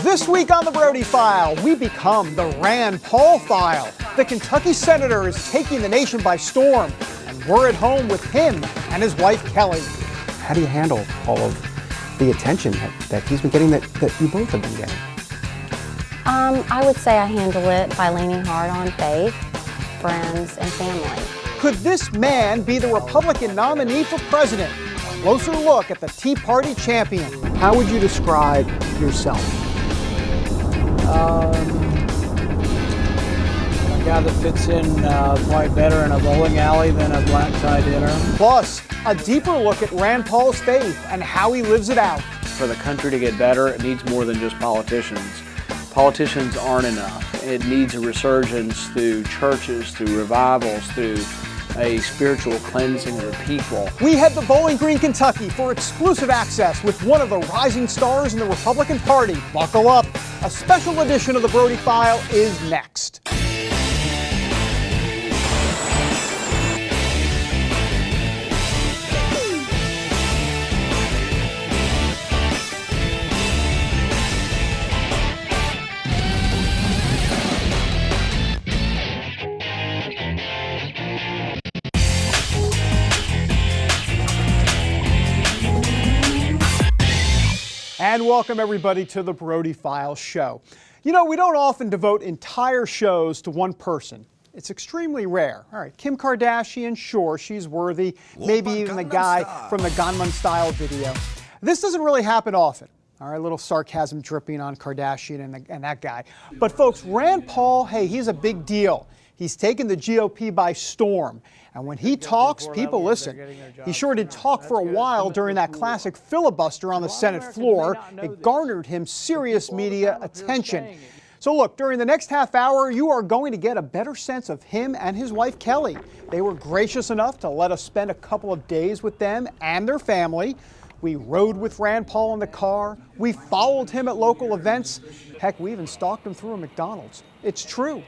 This week on the Brody File, we become the Rand Paul File. The Kentucky senator is taking the nation by storm, and we're at home with him and his wife, Kelly. How do you handle all of the attention that he's been getting, that you both have been getting? I would say I handle it by leaning hard on faith, friends, and family. Could this man be the Republican nominee for president? A closer look at the Tea Party champion. How would you describe yourself? A guy that fits in quite better in a bowling alley than a black tie dinner. Plus, a deeper look at Rand Paul's faith and how he lives it out. For the country to get better, it needs more than just politicians. Politicians aren't enough. It needs a resurgence through churches, through revivals, through a spiritual cleansing of the people. We head to Bowling Green, Kentucky for exclusive access with one of the rising stars in the Republican Party. Buckle up. A special edition of the Brody File is next. And welcome everybody to the Brody File show. You know, we don't often devote entire shows to one person. It's extremely rare. All right, Kim Kardashian, sure, she's worthy. Maybe even the guy from the Gangnam Style video. This doesn't really happen often. All right, a little sarcasm dripping on Kardashian and that guy. But folks, Rand Paul, hey, he's a big deal. He's taken the GOP by storm. And when he talks, people listen. He sure did talk for a while during that classic filibuster on the Senate floor. It garnered him serious media attention. So look, during the next half hour, you are going to get a better sense of him and his wife, Kelly. They were gracious enough to let us spend a couple of days with them and their family. We rode with Rand Paul in the car. We followed him at local events. Heck, we even stalked him through a McDonald's. It's true.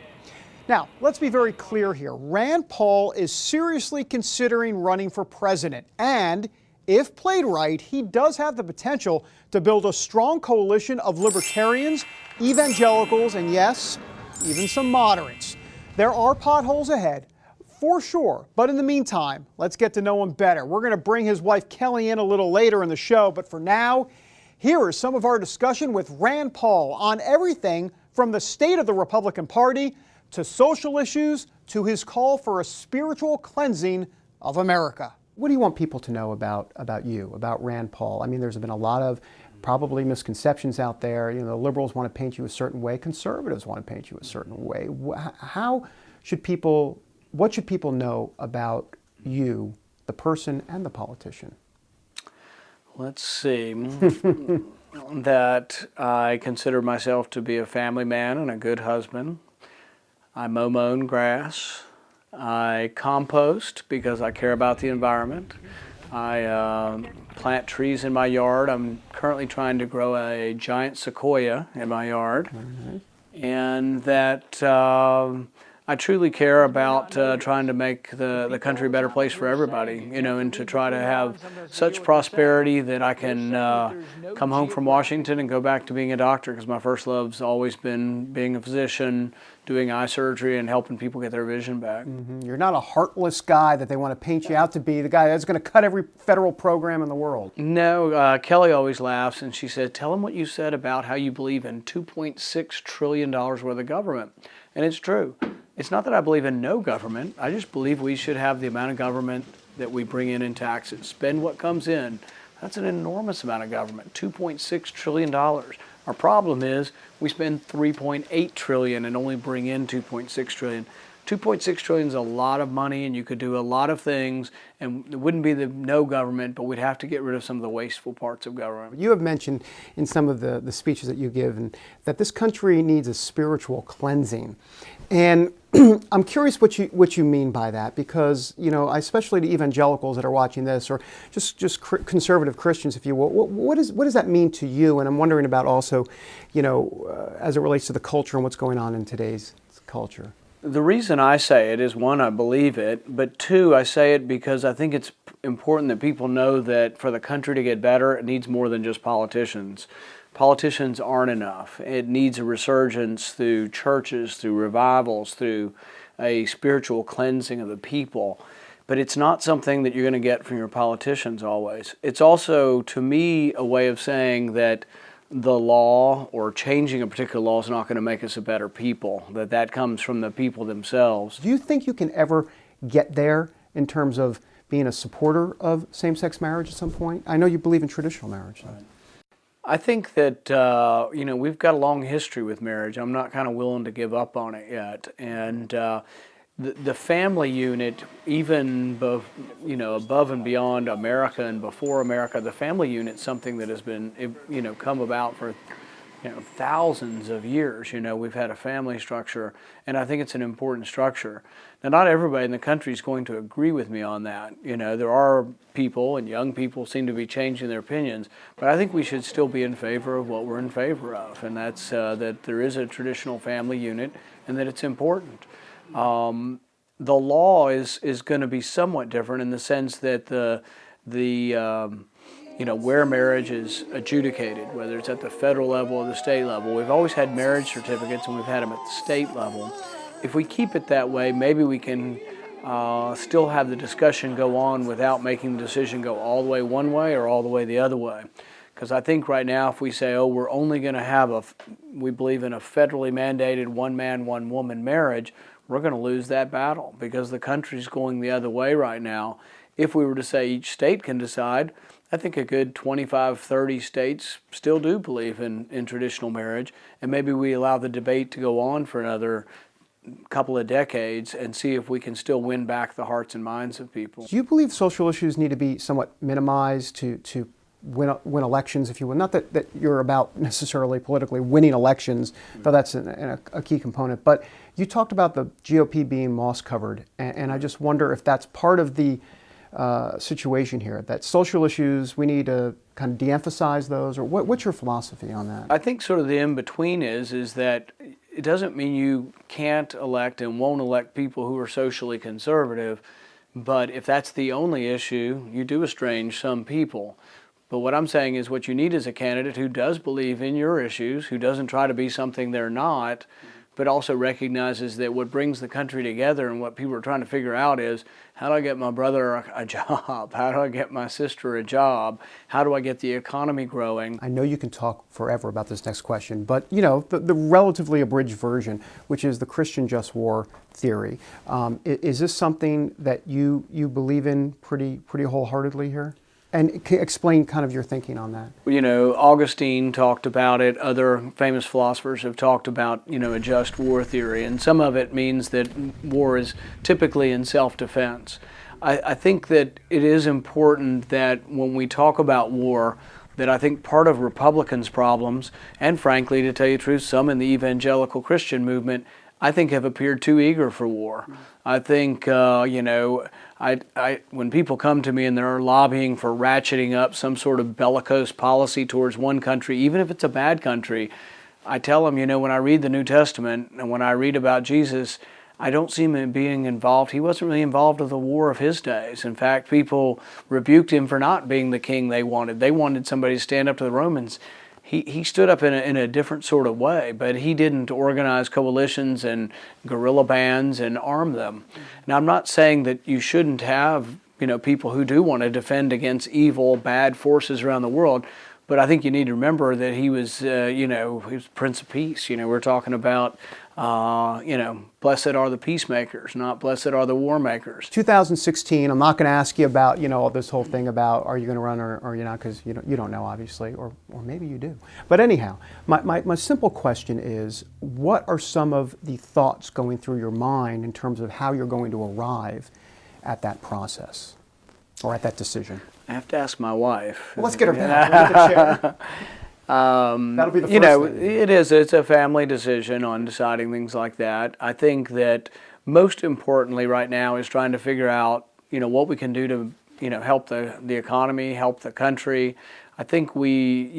Now, let's be very clear here. Rand Paul is seriously considering running for president. And if played right, he does have the potential to build a strong coalition of libertarians, evangelicals, and yes, even some moderates. There are potholes ahead, for sure. But in the meantime, let's get to know him better. We're going to bring his wife Kelly in a little later in the show. But for now, here is some of our discussion with Rand Paul on everything from the state of the Republican Party to social issues, to his call for a spiritual cleansing of America. What do you want people to know about you, about Rand Paul? I mean, there's been a lot of probably misconceptions out there. You know, the liberals want to paint you a certain way, conservatives want to paint you a certain way. What should people know about you, the person and the politician? Let's see. That I consider myself to be a family man and a good husband. I mow my own grass. I compost because I care about the environment. I plant trees in my yard. I'm currently trying to grow a giant sequoia in my yard. Mm-hmm. And that I truly care about trying to make the country a better place for everybody, you know, and to try to have such prosperity that I can come home from Washington and go back to being a doctor, because my first love's always been being a physician, doing eye surgery and helping people get their vision back. Mm-hmm. You're not a heartless guy that they want to paint you out to be, the guy that's going to cut every federal program in the world. No, Kelly always laughs and she said, tell them what you said about how you believe in $2.6 trillion worth of government. And it's true. It's not that I believe in no government. I just believe we should have the amount of government that we bring in taxes. Spend what comes in. That's an enormous amount of government, $2.6 trillion. Our problem is we spend $3.8 trillion and only bring in $2.6 trillion. $2.6 trillion is a lot of money, and you could do a lot of things, and it wouldn't be the no government, but we'd have to get rid of some of the wasteful parts of government. You have mentioned in some of the speeches that you give that this country needs a spiritual cleansing. And I'm curious what you mean by that, because, you know, especially to evangelicals that are watching this, or just conservative Christians, if you will, what does that mean to you? And I'm wondering about also, you know, as it relates to the culture and what's going on in today's culture. The reason I say it is, one, I believe it, but two, I say it because I think it's important that people know that for the country to get better, it needs more than just politicians. Politicians aren't enough. It needs a resurgence through churches, through revivals, through a spiritual cleansing of the people. But it's not something that you're going to get from your politicians always. It's also, to me, a way of saying that the law or changing a particular law is not going to make us a better people, that comes from the people themselves. Do you think you can ever get there in terms of being a supporter of same-sex marriage at some point? I know you believe in traditional marriage. Right. I think that, we've got a long history with marriage. I'm not kind of willing to give up on it yet. And the family unit, even above and beyond America and before America, the family unit is something that has been, come about for thousands of years. We've had a family structure, and I think it's an important structure. Now, not everybody in the country is going to agree with me on that. There are people, and young people seem to be changing their opinions, but I think we should still be in favor of what we're in favor of, and that's that there is a traditional family unit and that it's important. The law is going to be somewhat different in the sense that where marriage is adjudicated, whether it's at the federal level or the state level. We've always had marriage certificates, and we've had them at the state level. If we keep it that way, maybe we can still have the discussion go on without making the decision go all the way one way or all the way the other way. Because I think right now, if we say, we're only going to have we believe in a federally mandated one man, one woman marriage, we're going to lose that battle because the country's going the other way right now. If we were to say each state can decide, I think a good 25, 30 states still do believe in traditional marriage, and maybe we allow the debate to go on for another couple of decades and see if we can still win back the hearts and minds of people. Do you believe social issues need to be somewhat minimized to win elections, if you will? Not that you're about necessarily politically winning elections, though that's a key component, but you talked about the GOP being moss covered, and I just wonder if that's part of the situation here, that social issues, we need to kind of de-emphasize those, or what's your philosophy on that? I think sort of the in-between is that it doesn't mean you can't elect and won't elect people who are socially conservative, but if that's the only issue, you do estrange some people. But what I'm saying is what you need is a candidate who does believe in your issues, who doesn't try to be something they're not, but also recognizes that what brings the country together and what people are trying to figure out is, how do I get my brother a job? How do I get my sister a job? How do I get the economy growing? I know you can talk forever about this next question, but the relatively abridged version, which is the Christian just war theory, is this something that you believe in pretty wholeheartedly here? And explain kind of your thinking on that. Augustine talked about it. Other famous philosophers have talked about, a just war theory. And some of it means that war is typically in self-defense. I think that it is important that when we talk about war, that I think part of Republicans' problems, and frankly, to tell you the truth, some in the evangelical Christian movement, I think have appeared too eager for war. I think, when people come to me and they're lobbying for ratcheting up some sort of bellicose policy towards one country, even if it's a bad country, I tell them, when I read the New Testament and when I read about Jesus, I don't see him being involved. He wasn't really involved with the war of his days. In fact, people rebuked him for not being the king they wanted. They wanted somebody to stand up to the Romans. He stood up in a different sort of way, but he didn't organize coalitions and guerrilla bands and arm them. Now, I'm not saying that you shouldn't have, people who do want to defend against evil, bad forces around the world, but I think you need to remember that he was, he was Prince of Peace. We're talking about, blessed are the peacemakers, not blessed are the war makers. 2016, I'm not going to ask you about, this whole thing about are you going to run or you're not, because you don't know, obviously, or maybe you do. But anyhow, my simple question is, what are some of the thoughts going through your mind in terms of how you're going to arrive at that process or at that decision? I have to ask my wife. Well, let's get her back. We'll get the chair. That'll be the first thing. It is. It's a family decision on deciding things like that. I think that most importantly right now is trying to figure out, what we can do to, help the economy, help the country. I think we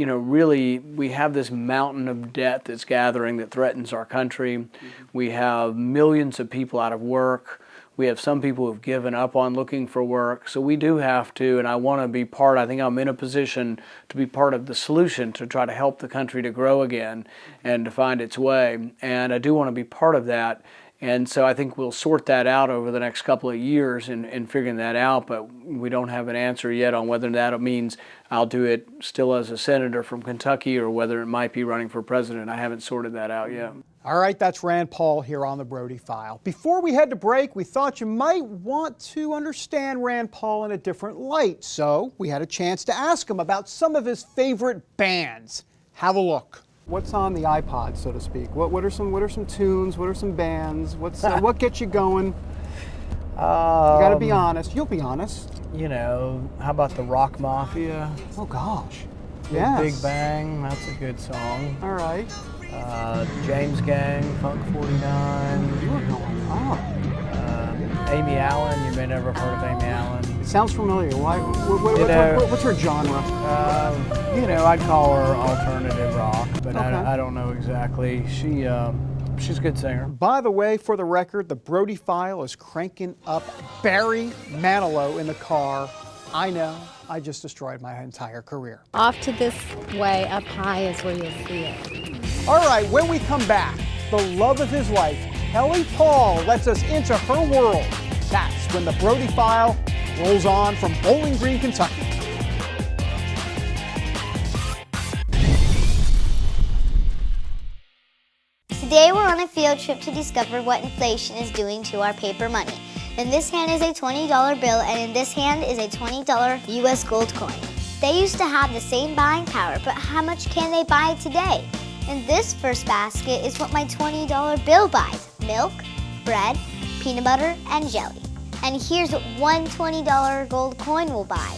have this mountain of debt that's gathering that threatens our country. We have millions of people out of work. We have some people who've given up on looking for work. So we do have to, and I want to be part, I think I'm in a position to be part of the solution to try to help the country to grow again and to find its way. And I do want to be part of that. And so I think we'll sort that out over the next couple of years in figuring that out, but we don't have an answer yet on whether that means I'll do it still as a senator from Kentucky or whether it might be running for president. I haven't sorted that out yet. All right, that's Rand Paul here on the Brody File. Before we head to break, we thought you might want to understand Rand Paul in a different light, so we had a chance to ask him about some of his favorite bands. Have a look. What's on the iPod, so to speak? What are some tunes? What are some bands? What gets you going? You got to be honest. You'll be honest. You know, how about the Rock Mafia? Oh gosh. Big Bang, that's a good song. All right. James Gang, Funk 49. You are going on. Amy Allen, you may never have heard of Amy Allen. It sounds familiar. Why? What's her genre? You know, I'd call her alternative rock, but Okay. I don't know exactly. She's a good singer. By the way, for the record, the Brody File is cranking up Barry Manilow in the car. I know, I just destroyed my entire career. Off to this way, up high is where you'll see it. All right, when we come back, the love of his life, Kelly Paul, lets us into her world. That's when the Brody File rolls on from Bowling Green, Kentucky. Today we're on a field trip to discover what inflation is doing to our paper money. In this hand is a $20 bill and in this hand is a $20 US gold coin. They used to have the same buying power, but how much can they buy today? In this first basket is what my $20 bill buys: milk, bread, peanut butter, and jelly. And here's what one $20 gold coin will buy: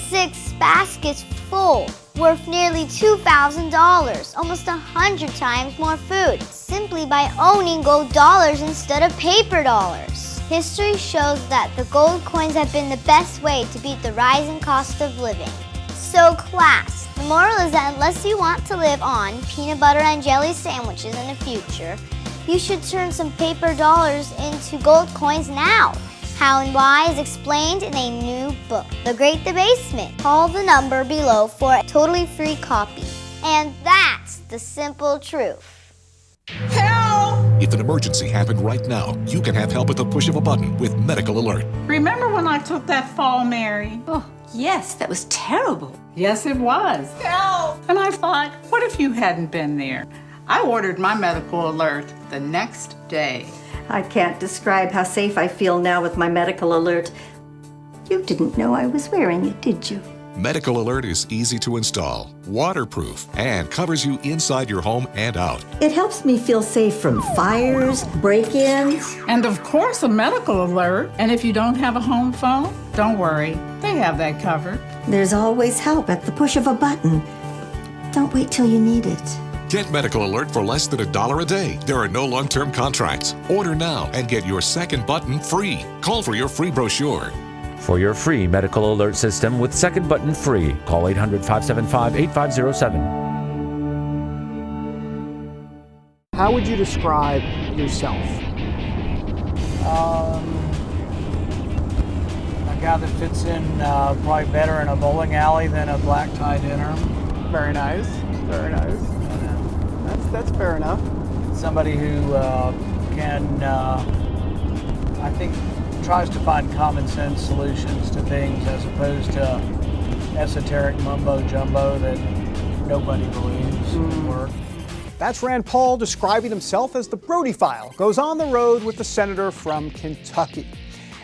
6 baskets full, worth nearly $2,000, almost 100 times more food, simply by owning gold dollars instead of paper dollars. History shows that the gold coins have been the best way to beat the rising cost of living. So class, the moral is that unless you want to live on peanut butter and jelly sandwiches in the future, you should turn some paper dollars into gold coins now. How and why is explained in a new book, The Great Debasement. Call the number below for a totally free copy. And that's the simple truth. If an emergency happened right now, you can have help at the push of a button with Medical Alert. Remember when I took that fall, Mary? Oh, yes, that was terrible. Yes, it was. Help! And I thought, what if you hadn't been there? I ordered my medical alert the next day. I can't describe how safe I feel now with my medical alert. You didn't know I was wearing it, did you? Medical Alert is easy to install, waterproof, and covers you inside your home and out. It helps me feel safe from fires, break-ins. And of course, a medical alert. And if you don't have a home phone, don't worry. They have that covered. There's always help at the push of a button. Don't wait till you need it. Get Medical Alert for less than $1 a day. There are no long-term contracts. Order now and get your second button free. Call for your free brochure. For your free medical alert system with second button free, call 800-575-8507. How would you describe yourself? A guy that fits in probably better in a bowling alley than a black tie dinner. Very nice. Very nice. That's fair enough. Somebody who can, I think, tries to find common sense solutions to things as opposed to esoteric mumbo jumbo that nobody believes would work. That's Rand Paul describing himself as the Brody File goes on the road with the senator from Kentucky.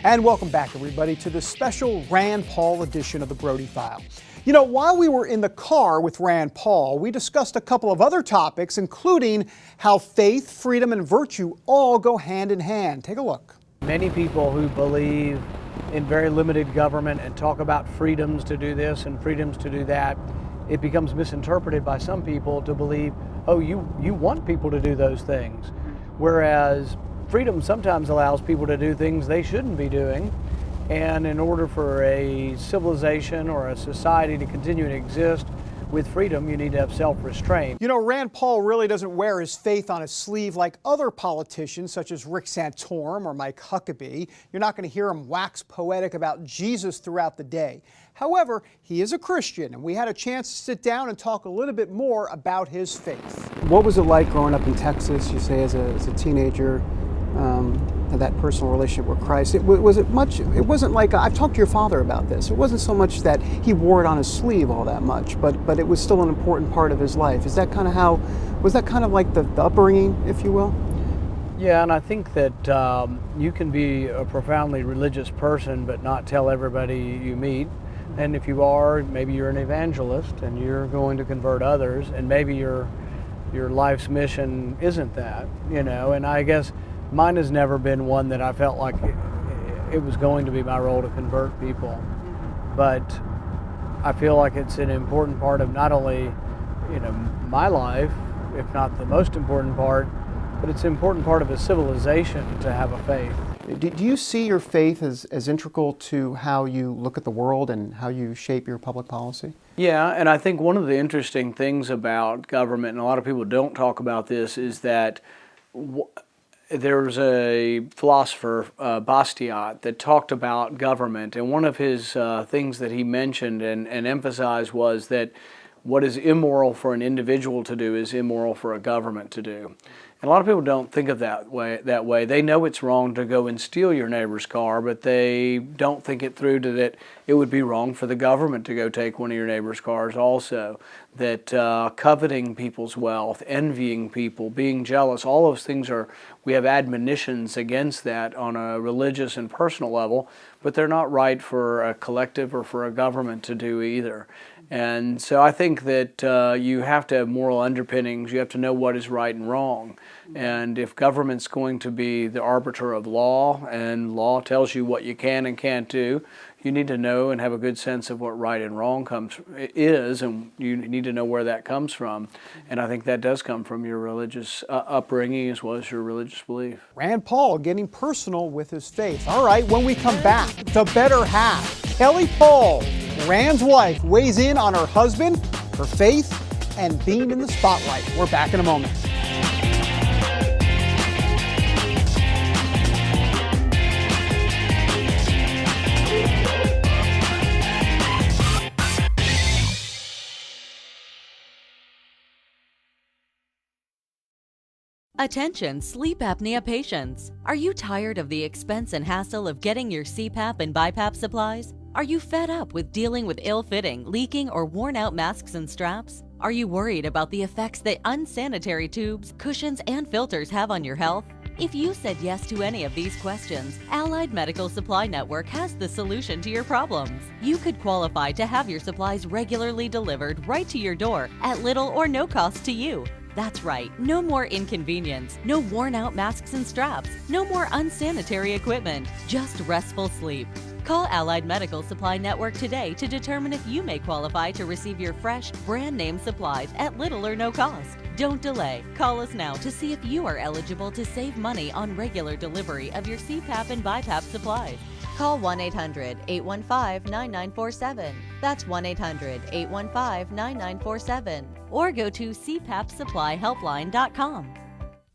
And welcome back, everybody, to this special Rand Paul edition of the Brody File. You know, while we were in the car with Rand Paul, we discussed a couple of other topics, including how faith, freedom, and virtue all go hand in hand. Take a look. Many people who believe in very limited government and talk about freedoms to do this and freedoms to do that, it becomes misinterpreted by some people to believe, oh, you want people to do those things. Whereas freedom sometimes allows people to do things they shouldn't be doing. And in order for a civilization or a society to continue to exist, with freedom, you need to have self-restraint. You know, Rand Paul really doesn't wear his faith on his sleeve like other politicians such as Rick Santorum or Mike Huckabee. You're not going to hear him wax poetic about Jesus throughout the day. However, he is a Christian, and we had a chance to sit down and talk a little bit more about his faith. What was it like growing up in Texas, you say, as a teenager, that personal relationship with Christ? It wasn't like, I've talked to your father about this, it wasn't so much that he wore it on his sleeve all that much, but it was still an important part of his life. Is that kind of was that kind of like the upbringing, if you will? Yeah, and I think that you can be a profoundly religious person but not tell everybody you meet. And if you are, maybe you're an evangelist and you're going to convert others, and maybe your life's mission isn't that, you know. And I guess mine has never been one that I felt like it was going to be my role to convert people. But I feel like it's an important part of not only, you know, my life, if not the most important part, but it's an important part of a civilization to have a faith. Do you see your faith as integral to how you look at the world and how you shape your public policy? Yeah, and I think one of the interesting things about government, and a lot of people don't talk about this, is that there's a philosopher, Bastiat, that talked about government, and one of his things that he mentioned and emphasized was that what is immoral for an individual to do is immoral for a government to do. And a lot of people don't think of that way. They know it's wrong to go and steal your neighbor's car, but they don't think it through to that it would be wrong for the government to go take one of your neighbor's cars also. That coveting people's wealth, envying people, being jealous, all those things we have admonitions against that on a religious and personal level, but they're not right for a collective or for a government to do either. And so I think that you have to have moral underpinnings. You have to know what is right and wrong. And if government's going to be the arbiter of law, and law tells you what you can and can't do, you need to know and have a good sense of what right and wrong is, and you need to know where that comes from. And I think that does come from your religious upbringing as well as your religious belief. Rand Paul getting personal with his faith. All right, when we come back, the better half, Kelly Paul, Rand's wife, weighs in on her husband, her faith, and being in the spotlight. We're back in a moment. Attention sleep apnea patients. Are you tired of the expense and hassle of getting your CPAP and BiPAP supplies? Are you fed up with dealing with ill-fitting, leaking, or worn-out masks and straps? Are you worried about the effects that unsanitary tubes, cushions, and filters have on your health? If you said yes to any of these questions, Allied Medical Supply Network has the solution to your problems. You could qualify to have your supplies regularly delivered right to your door at little or no cost to you. That's right, no more inconvenience, no worn-out masks and straps, no more unsanitary equipment, just restful sleep. Call Allied Medical Supply Network today to determine if you may qualify to receive your fresh, brand-name supplies at little or no cost. Don't delay. Call us now to see if you are eligible to save money on regular delivery of your CPAP and BiPAP supplies. Call 1-800-815-9947. That's 1-800-815-9947. Or go to cpapsupplyhelpline.com.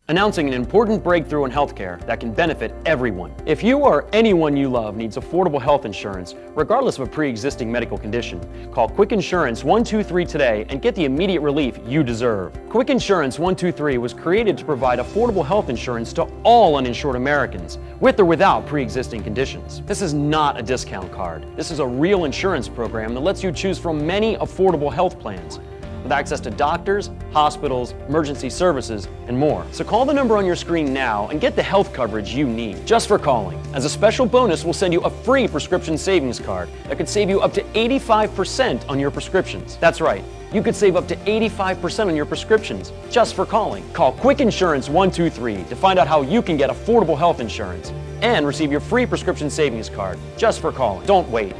Announcing an important breakthrough in healthcare that can benefit everyone. If you or anyone you love needs affordable health insurance, regardless of a pre-existing medical condition, call Quick Insurance 123 today and get the immediate relief you deserve. Quick Insurance 123 was created to provide affordable health insurance to all uninsured Americans, with or without pre-existing conditions. This is not a discount card. This is a real insurance program that lets you choose from many affordable health plans, with access to doctors, hospitals, emergency services, and more. So call the number on your screen now and get the health coverage you need just for calling. As a special bonus, we'll send you a free prescription savings card that could save you up to 85% on your prescriptions. That's right, you could save up to 85% on your prescriptions just for calling. Call Quick Insurance 123 to find out how you can get affordable health insurance and receive your free prescription savings card just for calling. Don't wait.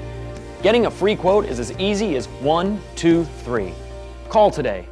Getting a free quote is as easy as 1, 2, 3. Call today.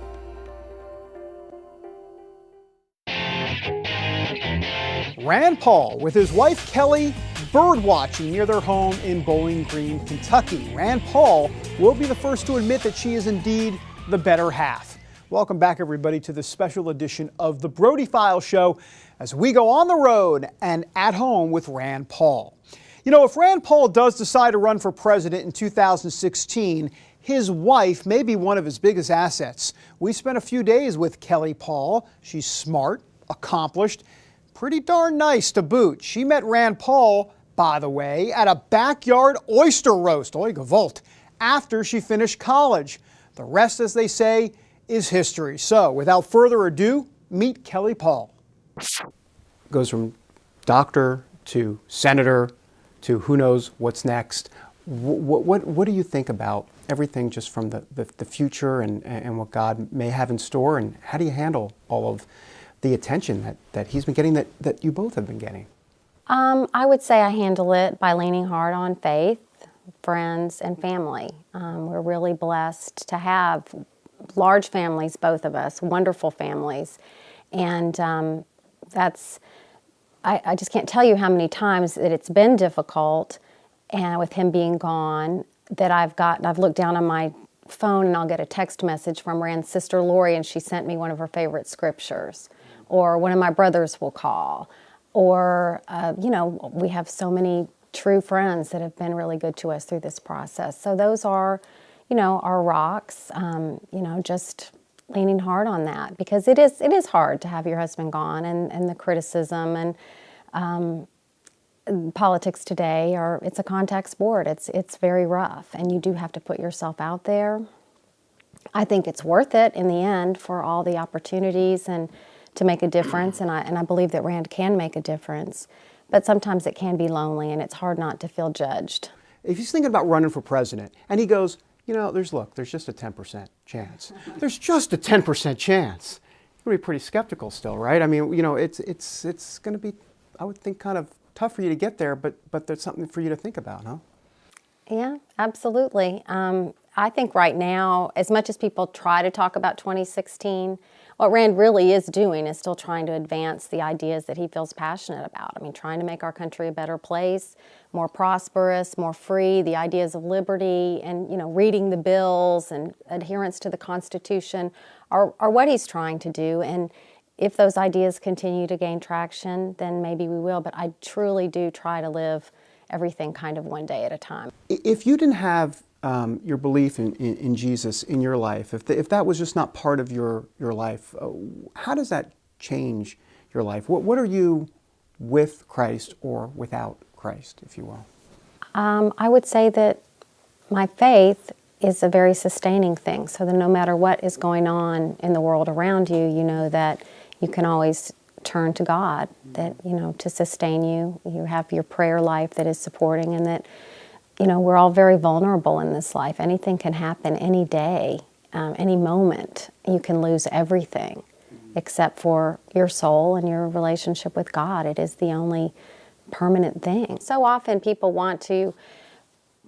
Rand Paul with his wife Kelly bird watching near their home in Bowling Green, Kentucky. Rand Paul will be the first to admit that she is indeed the better half. Welcome back, everybody, to this special edition of the Brody File Show as we go on the road and at home with Rand Paul. You know, if Rand Paul does decide to run for president in 2016, his wife may be one of his biggest assets. We spent a few days with Kelly Paul. She's smart, accomplished, pretty darn nice to boot. She met Rand Paul, by the way, at a backyard oyster roast, oy gewalt, after she finished college. The rest, as they say, is history. So, without further ado, meet Kelly Paul. Goes from doctor to senator to who knows what's next. What do you think about everything just from the future and what God may have in store, and how do you handle all of the attention that he's been getting, that you both have been getting? I would say I handle it by leaning hard on faith, friends, and family. We're really blessed to have large families, both of us, wonderful families. And I just can't tell you how many times that it's been difficult, and with him being gone, that I've looked down on my phone and I'll get a text message from Rand's sister Lori, and she sent me one of her favorite scriptures, or one of my brothers will call, or we have so many true friends that have been really good to us through this process. So those are, our rocks. Just leaning hard on that, because it is hard to have your husband gone, and the criticism and politics today it's a contact sport. It's very rough, and you do have to put yourself out there. I think it's worth it in the end for all the opportunities and to make a difference, and I believe that Rand can make a difference, but sometimes it can be lonely, and it's hard not to feel judged. If he's thinking about running for president and he goes, there's just a 10% chance. There's just a 10% chance. You're going to be pretty skeptical still, right? I mean, it's going to be, I would think, kind of tough for you to get there, but there's something for you to think about, huh? Yeah, absolutely. I think right now, as much as people try to talk about 2016, what Rand really is doing is still trying to advance the ideas that he feels passionate about. I mean, trying to make our country a better place, more prosperous, more free, the ideas of liberty, and reading the bills and adherence to the Constitution are what he's trying to do. And if those ideas continue to gain traction, then maybe we will. But I truly do try to live everything kind of one day at a time. If you didn't have your belief in Jesus in your life, if that was just not part of your life, how does that change your life? What are you with Christ or without Christ, if you will? I would say that my faith is a very sustaining thing, so that no matter what is going on in the world around you, you know that you can always turn to God, that, to sustain you. You have your prayer life that is supporting, and that, we're all very vulnerable in this life. Anything can happen any day, any moment. You can lose everything except for your soul and your relationship with God. It is the only permanent thing. So often people want to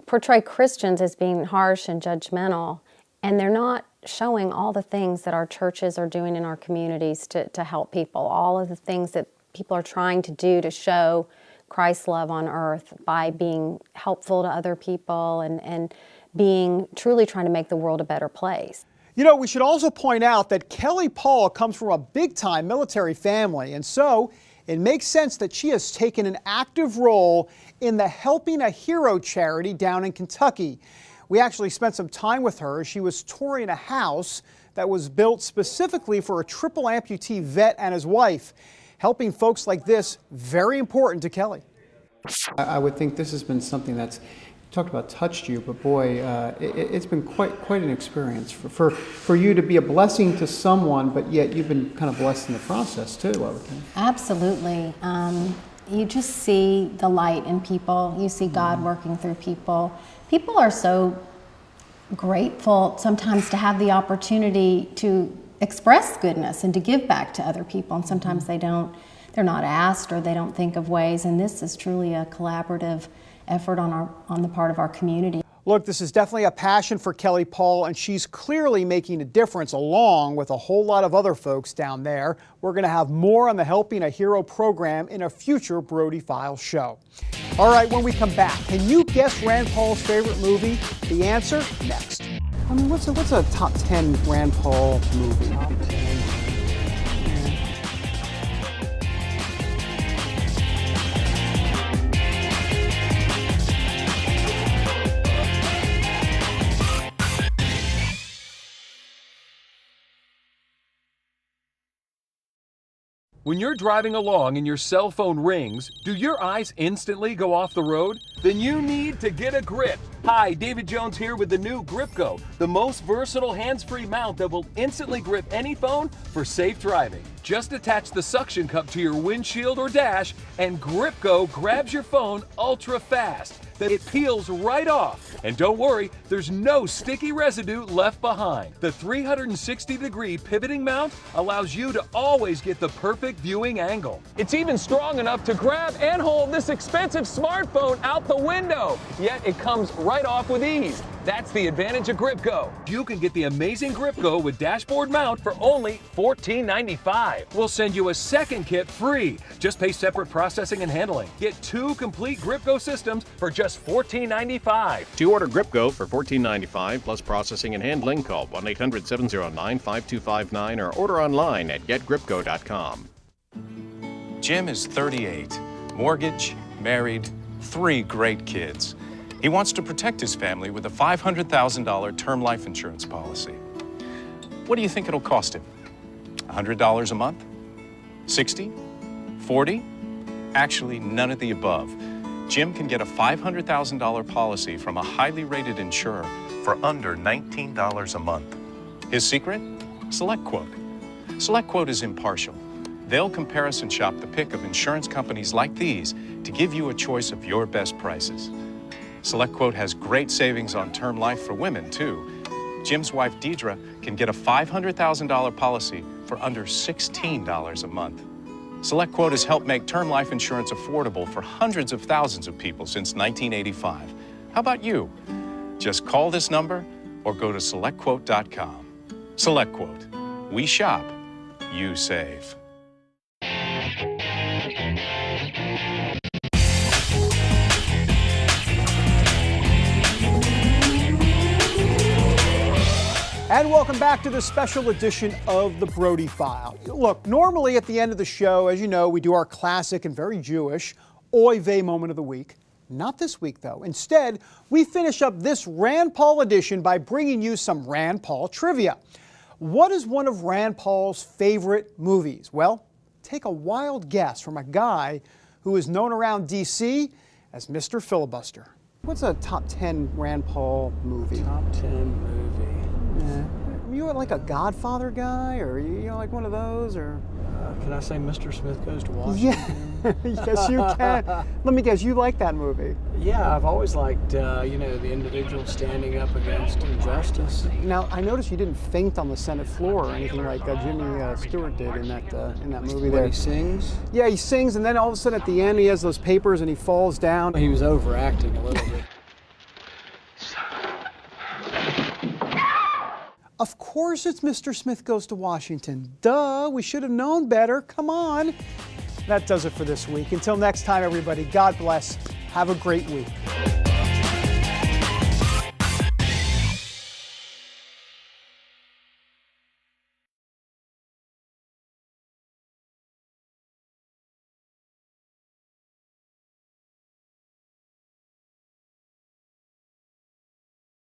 portray Christians as being harsh and judgmental, and they're not showing all the things that our churches are doing in our communities to help people, all of the things that people are trying to do to show Christ's love on earth by being helpful to other people and being truly trying to make the world a better place. We should also point out that Kelly Paul comes from a big-time military family, and so it makes sense that she has taken an active role in the Helping a Hero charity down in Kentucky. We actually spent some time with her as she was touring a house that was built specifically for a triple amputee vet and his wife. Helping folks like this, very important to Kelly. I would think this has been something that's, you talked about touched you, but boy, it's been quite an experience for you to be a blessing to someone, but yet you've been kind of blessed in the process too, I would think. Absolutely. You just see the light in people. You see God working through people. People are so grateful sometimes to have the opportunity to express goodness and to give back to other people, and sometimes they're not asked, or they don't think of ways, and this is truly a collaborative effort on the part of our community. Look, this is definitely a passion for Kelly Paul, and she's clearly making a difference along with a whole lot of other folks down there. We're going to have more on the Helping a Hero program in a future Brody Files show. All right, when we come back, can you guess Rand Paul's favorite movie? The answer next. I mean, what's a top 10 Rand Paul movie? Top 10. When you're driving along and your cell phone rings, do your eyes instantly go off the road? Then you need to get a grip. Hi, David Jones here with the new Grip Go, the most versatile hands-free mount that will instantly grip any phone for safe driving. Just attach the suction cup to your windshield or dash, and Grip Go grabs your phone ultra fast that it peels right off. And don't worry, there's no sticky residue left behind. The 360-degree pivoting mount allows you to always get the perfect viewing angle. It's even strong enough to grab and hold this expensive smartphone out the window, yet it comes right off with ease. That's the advantage of Grip Go. You can get the amazing Grip Go with dashboard mount for only $14.95. We'll send you a second kit free. Just pay separate processing and handling. Get 2 complete Grip Go systems for just $14.95. To order Grip Go for $14.95 plus processing and handling, call 1-800-709-5259 or order online at getgripgo.com. Jim is 38, mortgage, married, 3 great kids. He wants to protect his family with a $500,000 term life insurance policy. What do you think it'll cost him? $100 a month? 60? 40? Actually, none of the above. Jim can get a $500,000 policy from a highly rated insurer for under $19 a month. His secret? SelectQuote. SelectQuote is impartial. They'll comparison and shop the pick of insurance companies like these to give you a choice of your best prices. SelectQuote has great savings on term life for women, too. Jim's wife, Deidre, can get a $500,000 policy for under $16 a month. SelectQuote has helped make term life insurance affordable for hundreds of thousands of people since 1985. How about you? Just call this number or go to SelectQuote.com. SelectQuote. We shop, you save. And welcome back to this special edition of the Brody File. Look, normally at the end of the show, as you know, we do our classic and very Jewish Oy vey moment of the week. Not this week, though. Instead, we finish up this Rand Paul edition by bringing you some Rand Paul trivia. What is one of Rand Paul's favorite movies? Well, take a wild guess from a guy who is known around D.C. as Mr. Filibuster. What's a top 10 Rand Paul movie? Top 10 movie. Yeah. You like a Godfather guy, or you like one of those, or? Can I say Mr. Smith Goes to Washington? Yeah, yes you can. Let me guess, you like that movie? Yeah, I've always liked, the individual standing up against injustice. Now, I noticed you didn't faint on the Senate floor or anything like Jimmy Stewart did in that movie there. When he sings? Yeah, he sings, and then all of a sudden at the end he has those papers and he falls down. He was overacting a little bit. Of course it's Mr. Smith Goes to Washington. Duh, we should have known better. Come on. That does it for this week. Until next time, everybody, God bless. Have a great week.